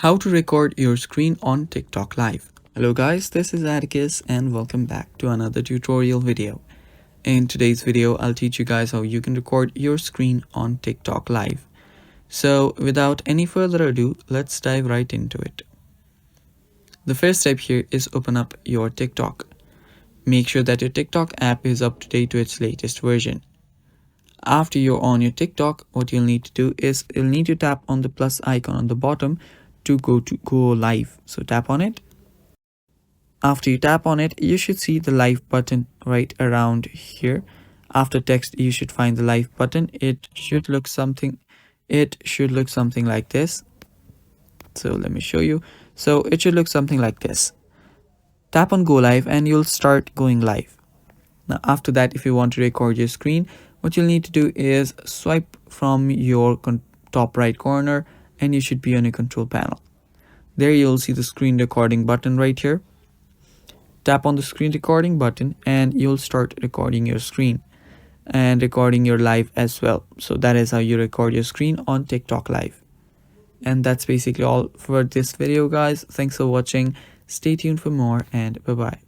How to record your screen on TikTok Live. Hello guys, this is Atticus and welcome back to another tutorial video. In today's video, I'll teach you guys how you can record your screen on TikTok Live. So without any further ado, let's dive right into it. The first step here is open up your TikTok. Make sure that your TikTok app is up to date to its latest version. After you're on your TikTok, what you'll need to do is you'll need to tap on the plus icon on the bottom to go live. So tap on it. After you tap on it, you should see the live button right around here. After text, you should find the live button. It should look something like this. So let me show you. So it should look something like this. Tap on go live and you'll start going live. Now after that, if you want to record your screen, what you'll need to do is swipe from your top right corner and you should be on your control panel. There you'll see the screen recording button right here. Tap on the screen recording button and you'll start recording your screen and recording your live as well. So that is how you record your screen on TikTok Live. And that's basically all for this video guys. Thanks for watching. Stay tuned for more and bye bye.